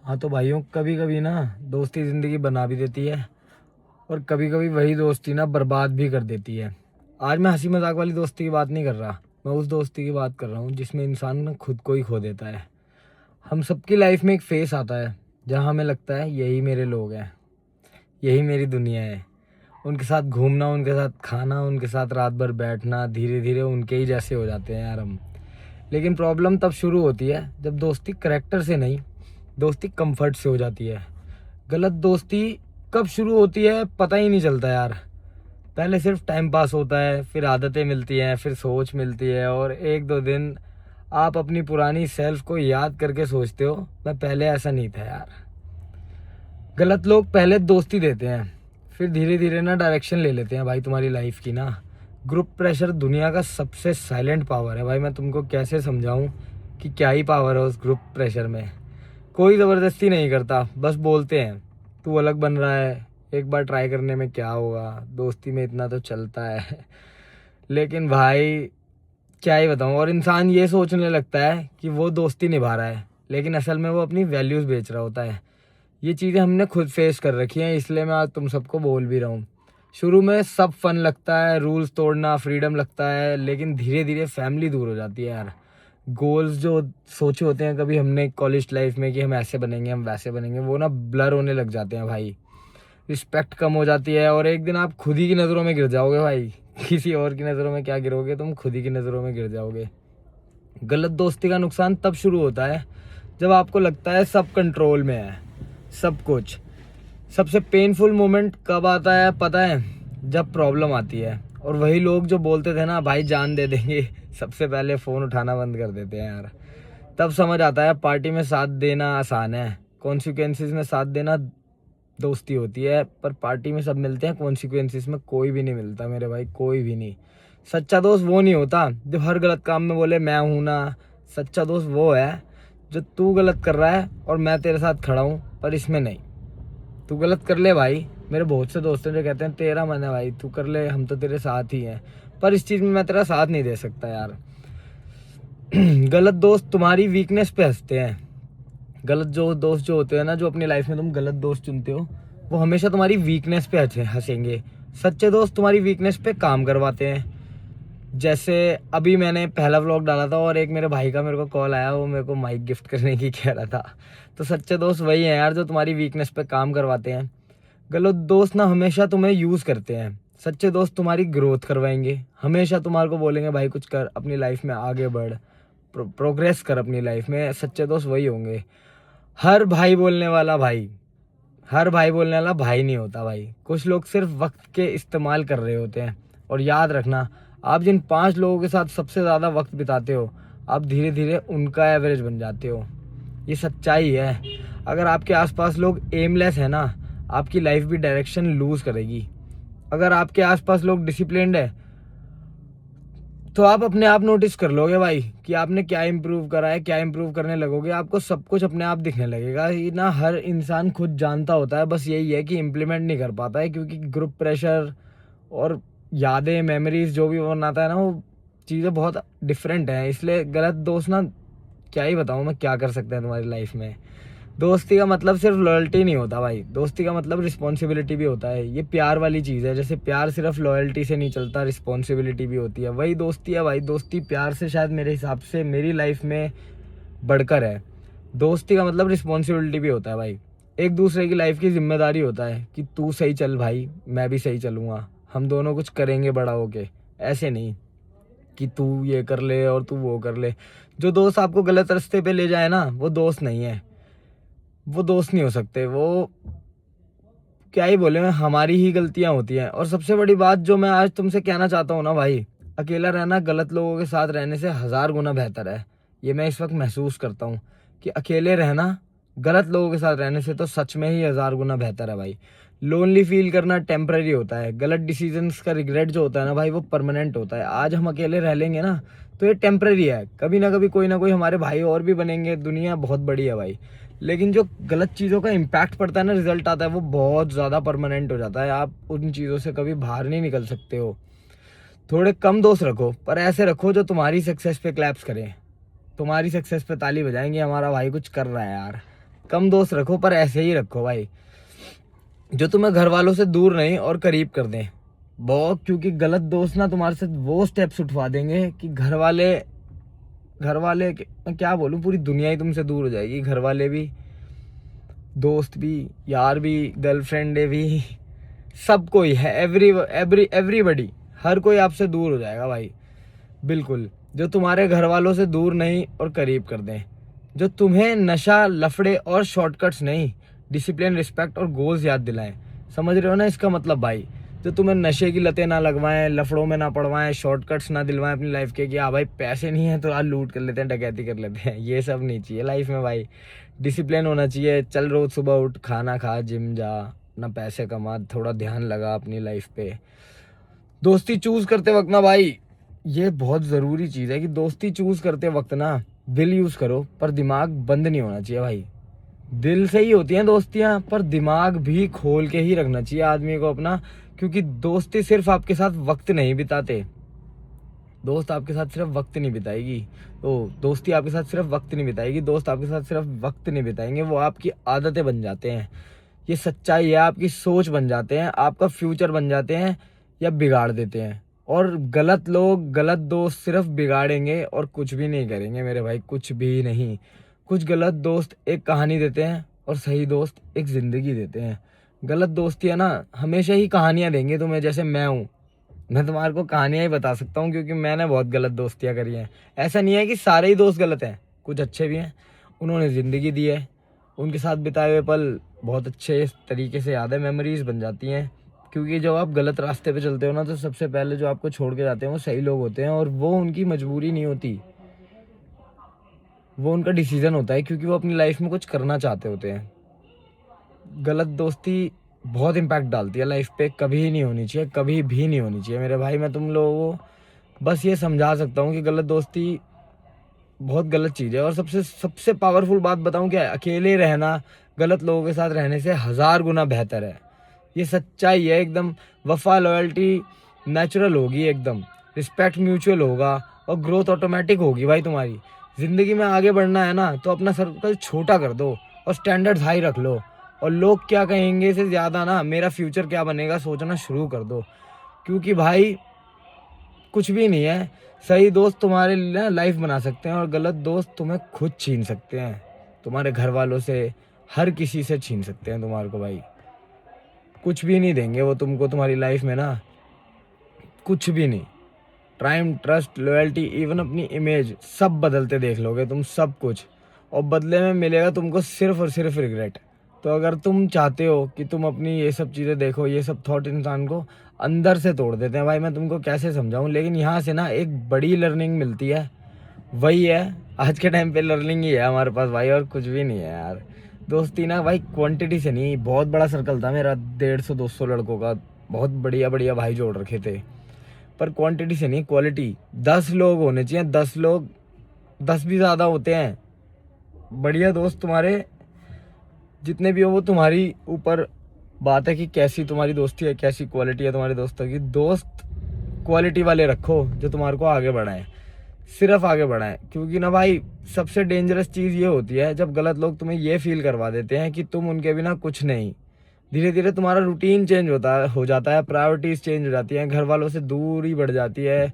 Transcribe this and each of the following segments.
हाँ तो भाइयों, कभी कभी ना दोस्ती ज़िंदगी बना भी देती है और कभी कभी वही दोस्ती ना बर्बाद भी कर देती है। आज मैं हंसी मजाक वाली दोस्ती की बात नहीं कर रहा, मैं उस दोस्ती की बात कर रहा हूँ जिसमें इंसान ना खुद को ही खो देता है। हम सबकी लाइफ में एक फेस आता है जहाँ हमें लगता है यही मेरे लोग हैं, यही मेरी दुनिया है। उनके साथ घूमना, उनके साथ खाना, उनके साथ रात भर बैठना, धीरे धीरे उनके ही जैसे हो जाते हैं यार हम। लेकिन प्रॉब्लम तब शुरू होती है जब दोस्ती करैक्टर से नहीं, दोस्ती कंफर्ट से हो जाती है। गलत दोस्ती कब शुरू होती है पता ही नहीं चलता यार। पहले सिर्फ टाइम पास होता है, फिर आदतें मिलती हैं, फिर सोच मिलती है, और एक दो दिन आप अपनी पुरानी सेल्फ को याद करके सोचते हो मैं पहले ऐसा नहीं था यार। गलत लोग पहले दोस्ती देते हैं, फिर धीरे धीरे ना डायरेक्शन ले लेते हैं भाई तुम्हारी लाइफ की ना। ग्रुप प्रेशर दुनिया का सबसे साइलेंट पावर है भाई। मैं तुमको कैसे समझाऊं कि क्या ही पावर है उस ग्रुप प्रेशर में। कोई ज़बरदस्ती नहीं करता, बस बोलते हैं तू अलग बन रहा है, एक बार ट्राई करने में क्या होगा, दोस्ती में इतना तो चलता है। लेकिन भाई क्या ही बताऊँ, और इंसान ये सोचने लगता है कि वो दोस्ती निभा रहा है, लेकिन असल में वो अपनी वैल्यूज़ बेच रहा होता है। ये चीज़ें हमने खुद फेस कर रखी हैं, इसलिए मैं आज तुम सबको बोल भी रहा हूँ। शुरू में सब फन लगता है, रूल्स तोड़ना, फ्रीडम लगता है, लेकिन धीरे धीरे फैमिली दूर हो जाती है यार। गोल्स जो सोचे होते हैं कभी हमने कॉलेज लाइफ में कि हम ऐसे बनेंगे, हम वैसे बनेंगे, वो ना ब्लर होने लग जाते हैं भाई। रिस्पेक्ट कम हो जाती है, और एक दिन आप खुद ही की नज़रों में गिर जाओगे भाई। किसी और की नज़रों में क्या गिरोगे, तुम खुद ही की नज़रों में गिर जाओगे। गलत दोस्ती का नुकसान तब शुरू होता है जब आपको लगता है सब कंट्रोल में है, सब कुछ। सबसे पेनफुल मोमेंट कब आता है पता है? जब प्रॉब्लम आती है और वही लोग जो बोलते थे ना भाई जान दे देंगे, सबसे पहले फ़ोन उठाना बंद कर देते हैं यार। तब समझ आता है पार्टी में साथ देना आसान है, कॉन्सिक्वेंसेस में साथ देना दोस्ती होती है। पर पार्टी में सब मिलते हैं, कॉन्सिक्वेंसेस में कोई भी नहीं मिलता मेरे भाई, कोई भी नहीं। सच्चा दोस्त वो नहीं होता जो हर गलत काम में बोले मैं हूं ना। सच्चा दोस्त वो है जो तू गलत कर रहा है और मैं तेरे साथ खड़ा हूँ, पर इसमें नहीं। तू गलत कर ले भाई। मेरे बहुत से दोस्त हैं जो कहते हैं तेरा मन है भाई, तू कर ले, हम तो तेरे साथ ही हैं, पर इस चीज़ में मैं तेरा साथ नहीं दे सकता यार। गलत दोस्त तुम्हारी वीकनेस पे हंसते हैं। गलत जो दोस्त जो होते हैं ना, जो अपनी लाइफ में तुम गलत दोस्त चुनते हो, वो हमेशा तुम्हारी वीकनेस पे हंसेंगे। सच्चे दोस्त तुम्हारी वीकनेस पे काम करवाते हैं। जैसे अभी मैंने पहला व्लॉग डाला था और एक मेरे भाई का मेरे को कॉल आया, वो मेरे को माइक गिफ्ट करने की कह रहा था। तो सच्चे दोस्त वही हैं यार जो तुम्हारी वीकनेस पे काम करवाते हैं। गलत दोस्त ना हमेशा तुम्हें यूज़ करते हैं, सच्चे दोस्त तुम्हारी ग्रोथ करवाएंगे। हमेशा तुम्हारे को बोलेंगे भाई कुछ कर, अपनी लाइफ में आगे बढ़, प्रोग्रेस कर अपनी लाइफ में। सच्चे दोस्त वही होंगे। हर भाई बोलने वाला भाई, हर भाई बोलने वाला भाई नहीं होता भाई। कुछ लोग सिर्फ वक्त के इस्तेमाल कर रहे होते हैं। और याद रखना, आप जिन 5 लोगों के साथ सबसे ज़्यादा वक्त बिताते हो, आप धीरे धीरे उनका एवरेज बन जाते हो। ये सच्चाई है। अगर आपके आसपास लोग एमलेस है ना, आपकी लाइफ भी डायरेक्शन लूज करेगी। अगर आपके आसपास लोग डिसिप्लिन्ड है, तो आप अपने आप नोटिस कर लोगे भाई कि आपने क्या इम्प्रूव करा है, क्या इम्प्रूव करने लगोगे। आपको सब कुछ अपने आप दिखने लगेगा। ये ना हर इंसान खुद जानता होता है, बस यही है कि इम्प्लीमेंट नहीं कर पाता है, क्योंकि ग्रुप प्रेशर और यादें, मेमोरीज जो भी वो बनाता है ना, वो चीज़ें बहुत डिफरेंट हैं। इसलिए गलत दोस्त ना, क्या ही बताऊँ मैं, क्या कर सकते हैं तुम्हारी लाइफ में। दोस्ती का मतलब सिर्फ लॉयल्टी नहीं होता भाई, दोस्ती का मतलब रिस्पॉन्सिबिलिटी भी होता है। ये प्यार वाली चीज़ है, जैसे प्यार सिर्फ लॉयल्टी से नहीं चलता, रिस्पॉन्सिबिलिटी भी होती है। वही दोस्ती है भाई। दोस्ती प्यार से शायद मेरे हिसाब से मेरी लाइफ में बढ़कर है। दोस्ती का मतलब रिस्पॉन्सिबिलिटी भी होता है भाई। एक दूसरे की लाइफ की जिम्मेदारी होता है कि तू सही चल भाई, मैं भी सही चलूँगा, हम दोनों कुछ करेंगे बड़ा होके। ऐसे नहीं कि तू ये कर ले और तू वो कर ले। जो दोस्त आपको गलत रास्ते पे ले जाए ना, वो दोस्त नहीं है, वो दोस्त नहीं हो सकते। वो क्या ही बोले, हमारी ही गलतियां होती हैं। और सबसे बड़ी बात जो मैं आज तुमसे कहना चाहता हूँ ना भाई, अकेला रहना गलत लोगों के साथ रहने से 1000 गुना बेहतर है। ये मैं इस वक्त महसूस करता हूँ कि अकेले रहना गलत लोगों के साथ रहने से तो सच में ही 1000 गुना बेहतर है भाई। लोनली फील करना टेम्पररी होता है, गलत डिसीजंस का रिग्रेट जो होता है ना भाई, वो परमानेंट होता है। आज हम अकेले रह लेंगे ना तो ये टेम्पररी है, कभी ना कभी कोई ना कोई हमारे भाई और भी बनेंगे। दुनिया बहुत बड़ी है भाई। लेकिन जो गलत चीज़ों का इम्पैक्ट पड़ता है ना, रिजल्ट आता है, वो बहुत ज़्यादा परमानेंट हो जाता है। आप उन चीज़ों से कभी बाहर नहीं निकल सकते हो। थोड़े कम दोस्त रखो, पर ऐसे रखो जो तुम्हारी सक्सेस पे क्लैप्स करें, तुम्हारी सक्सेस पे ताली बजाएंगे, हमारा भाई कुछ कर रहा है यार। कम दोस्त रखो, पर ऐसे ही रखो भाई जो तुम्हें घर वालों से दूर नहीं और करीब कर दें। बहुत, क्योंकि गलत दोस्त ना तुम्हारे साथ वो स्टेप्स उठवा देंगे कि घर वाले मैं क्या बोलूं, पूरी दुनिया ही तुमसे दूर हो जाएगी। घर वाले भी, दोस्त भी, यार भी, गर्लफ्रेंड भी, सब कोई है, एवरीबडी, हर कोई आपसे दूर हो जाएगा भाई। बिल्कुल, जो तुम्हारे घर वालों से दूर नहीं और करीब कर दें, जो तुम्हें नशा, लफड़े और शॉर्टकट्स नहीं, डिसिप्लिन, रिस्पेक्ट और गोल्स याद दिलाएं। समझ रहे हो ना इसका मतलब भाई? जो तुम्हें नशे की लतें ना लगवाएं, लफड़ों में ना पड़वाएं, शॉर्टकट्स ना दिलवाएं अपनी लाइफ के, कि हाँ भाई पैसे नहीं है तो आज लूट कर लेते हैं, डकैती कर लेते हैं। ये सब नहीं चाहिए लाइफ में भाई। डिसिप्लिन होना चाहिए। चल रोज सुबह उठ, खाना खा, जिम जा, अपना पैसे कमा, थोड़ा ध्यान लगा अपनी लाइफ पे। दोस्ती चूज करते वक्त ना भाई, ये बहुत ज़रूरी चीज़ है कि दोस्ती चूज करते वक्त ना दिल यूज़ करो, पर दिमाग बंद नहीं होना चाहिए भाई। दिल से ही होती हैं दोस्तियां, पर दिमाग भी खोल के ही रखना चाहिए आदमी को अपना। क्योंकि दोस्ती सिर्फ आपके साथ वक्त नहीं बिताते, दोस्त आपके साथ सिर्फ वक्त नहीं बिताएगी, तो दोस्ती आपके साथ सिर्फ वक्त नहीं बिताएगी, दोस्त आपके साथ सिर्फ वक्त नहीं बिताएंगे, वो आपकी आदतें बन जाते हैं। ये सच्चाई है, आपकी सोच बन जाते हैं, आपका फ्यूचर बन जाते हैं या बिगाड़ देते हैं। और गलत लोग, गलत दोस्त सिर्फ बिगाड़ेंगे और कुछ भी नहीं करेंगे मेरे भाई, कुछ भी नहीं। कुछ गलत दोस्त एक कहानी देते हैं और सही दोस्त एक ज़िंदगी देते हैं। गलत दोस्तियाँ ना हमेशा ही कहानियाँ देंगे तुम्हें, जैसे मैं हूँ, मैं तुम्हारे को कहानियाँ ही बता सकता हूँ, क्योंकि मैंने बहुत गलत दोस्तियाँ करी हैं। ऐसा नहीं है कि सारे ही दोस्त गलत हैं, कुछ अच्छे भी हैं, उन्होंने ज़िंदगी दी है, उनके साथ बिताए हुए पल बहुत अच्छे तरीके से याद है, मेमोरीज बन जाती हैं। क्योंकि जब आप गलत रास्ते पे चलते हो ना, तो सबसे पहले जो आपको छोड़ के जाते हैं वो सही लोग होते हैं, और वो उनकी मजबूरी नहीं होती, वो उनका डिसीजन होता है, क्योंकि वो अपनी लाइफ में कुछ करना चाहते होते हैं। गलत दोस्ती बहुत इम्पैक्ट डालती है लाइफ पे, कभी नहीं होनी चाहिए, कभी भी नहीं होनी चाहिए मेरे भाई। मैं तुम लोगों को बस ये समझा सकता हूँ कि गलत दोस्ती बहुत गलत चीज़ है। और सबसे सबसे पावरफुल बात बताऊँ क्या है? अकेले रहना गलत लोगों के साथ रहने से 1000 गुना बेहतर है। ये सच्चाई है एकदम। वफा, लॉयल्टी नेचुरल होगी एकदम, रिस्पेक्ट म्यूचुअल होगा, और ग्रोथ ऑटोमेटिक होगी भाई तुम्हारी। ज़िंदगी में आगे बढ़ना है ना, तो अपना सर्कल छोटा कर दो और स्टैंडर्ड्स हाई रख लो, और लोग क्या कहेंगे से ज़्यादा ना मेरा फ्यूचर क्या बनेगा सोचना शुरू कर दो। क्योंकि भाई कुछ भी नहीं है, सही दोस्त तुम्हारे लिए ना लाइफ बना सकते हैं, और गलत दोस्त तुम्हें खुद छीन सकते हैं, तुम्हारे घर वालों से, हर किसी से छीन सकते हैं तुम्हारे को भाई। कुछ भी नहीं देंगे वो तुमको तुम्हारी लाइफ में ना, कुछ भी नहीं। टाइम, ट्रस्ट, लॉयल्टी, इवन अपनी इमेज, सब बदलते देख लोगे तुम, सब कुछ। और बदले में मिलेगा तुमको सिर्फ और सिर्फ रिग्रेट। तो अगर तुम चाहते हो कि तुम अपनी ये सब चीज़ें देखो, ये सब थॉट इंसान को अंदर से तोड़ देते हैं भाई, मैं तुमको कैसे समझाऊं। लेकिन यहाँ से ना एक बड़ी लर्निंग मिलती है, वही है आज के टाइम पे लर्निंग ही है हमारे पास भाई, और कुछ भी नहीं है यार। दोस्ती ना भाई क्वांटिटी से नहीं, बहुत बड़ा सर्कल था मेरा, 150-200 लड़कों का, बहुत बढ़िया बढ़िया भाई जोड़ रखे थे, पर क्वांटिटी से नहीं, क्वालिटी। 10 लोग होने चाहिए, 10 लोग, 10 भी ज़्यादा होते हैं। बढ़िया दोस्त तुम्हारे जितने भी हो, वो तुम्हारी ऊपर बात है कि कैसी तुम्हारी दोस्ती है, कैसी क्वालिटी है तुम्हारे दोस्तों की। दोस्त क्वालिटी वाले रखो जो तुम्हारे को आगे बढ़ाएं, सिर्फ आगे बढ़ाएं। क्योंकि ना भाई सबसे डेंजरस चीज़ ये होती है जब गलत लोग तुम्हें ये फील करवा देते हैं कि तुम उनके बिना कुछ नहीं। धीरे धीरे तुम्हारा रूटीन चेंज हो जाता है, प्रायोरिटीज चेंज हो जाती हैं, घर वालों से दूरी बढ़ जाती है,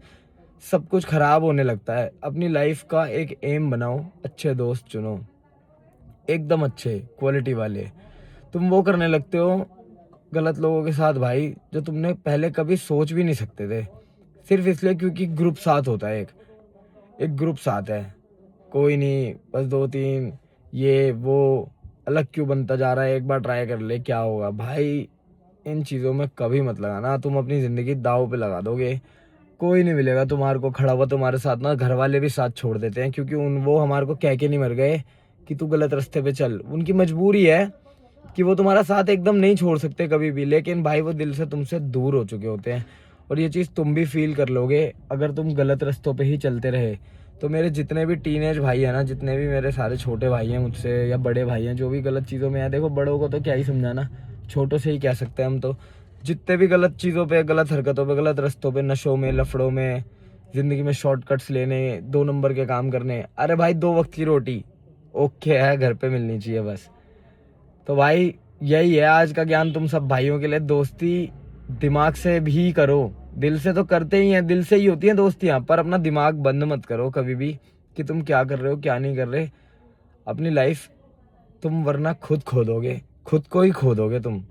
सब कुछ खराब होने लगता है। अपनी लाइफ का एक एम बनाओ, अच्छे दोस्त चुनो, एकदम अच्छे क्वालिटी वाले। तुम वो करने लगते हो गलत लोगों के साथ भाई जो तुमने पहले कभी सोच भी नहीं सकते थे, सिर्फ इसलिए क्योंकि ग्रुप साथ होता है, एक ग्रुप साथ है। कोई नहीं, बस 2-3 ये वो, अलग क्यों बनता जा रहा है, एक बार ट्राई कर ले क्या होगा भाई। इन चीज़ों में कभी मत लगाना, तुम अपनी ज़िंदगी दाव पे लगा दोगे। कोई नहीं मिलेगा तुम्हारे को खड़ा हुआ तुम्हारे साथ ना, घर वाले भी साथ छोड़ देते हैं, क्योंकि वो हमारे को कह के नहीं मर गए कि तू गलत रास्ते पे चल। उनकी मजबूरी है कि वो तुम्हारा साथ एकदम नहीं छोड़ सकते कभी भी, लेकिन भाई वो दिल से तुमसे दूर हो चुके होते हैं। और ये चीज़ तुम भी फील कर लोगे अगर तुम गलत रास्तों पे ही चलते रहे। तो मेरे जितने भी टीनेज भाई हैं ना, जितने भी मेरे सारे छोटे भाई हैं मुझसे या बड़े भाई हैं जो भी गलत चीज़ों में है, देखो बड़ों को तो क्या ही समझाना, छोटों से ही कह सकते हैं हम तो। जितने भी गलत चीज़ों पे, गलत हरकतों पे, गलत रास्तों पे, नशों में, लफड़ों में, ज़िंदगी में शॉर्टकट्स लेने, 2 नंबर के काम करने, अरे भाई 2 वक्त की रोटी ओके है, घर पे मिलनी चाहिए बस। तो भाई यही है आज का ज्ञान तुम सब भाइयों के लिए। दोस्ती दिमाग से भी करो, दिल से तो करते ही हैं, दिल से ही होती हैं दोस्तियां, पर अपना दिमाग बंद मत करो कभी भी कि तुम क्या कर रहे हो क्या नहीं कर रहे। अपनी लाइफ तुम वरना खुद खो दोगे, खुद को ही खो दोगे तुम।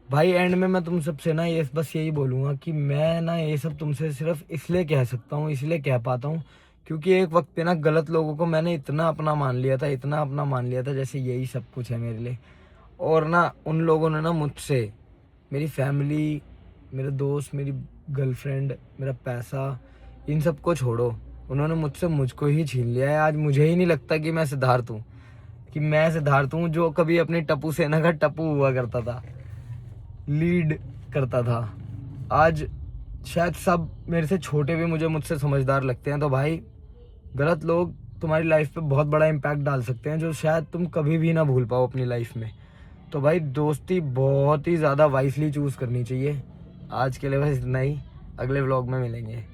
भाई एंड में मैं तुम सबसे ना ये बस यही बोलूँगा कि मैं ना ये सब तुमसे सिर्फ इसलिए कह सकता हूँ, इसलिए कह पाता हूँ क्योंकि एक वक्त पे ना गलत लोगों को मैंने इतना अपना मान लिया था, इतना अपना मान लिया था जैसे यही सब कुछ है मेरे लिए। और ना उन लोगों ने ना मुझसे मेरी फैमिली, मेरे दोस्त, मेरी गर्लफ्रेंड, मेरा पैसा, इन सब को छोड़ो, उन्होंने मुझसे मुझको ही छीन लिया है। आज मुझे ही नहीं लगता कि मैं सिद्धार्थ हूँ, कि मैं सिद्धार्थ हूँ जो कभी अपनी टप्पू सेना का टप्पू हुआ करता था, लीड करता था। आज शायद सब मेरे से छोटे भी मुझे मुझसे समझदार लगते हैं। तो भाई गलत लोग तुम्हारी लाइफ पे बहुत बड़ा इम्पैक्ट डाल सकते हैं जो शायद तुम कभी भी ना भूल पाओ अपनी लाइफ में। तो भाई दोस्ती बहुत ही ज़्यादा वाइसली चूज़ करनी चाहिए। आज के लिए बस इतना ही, अगले व्लॉग में मिलेंगे।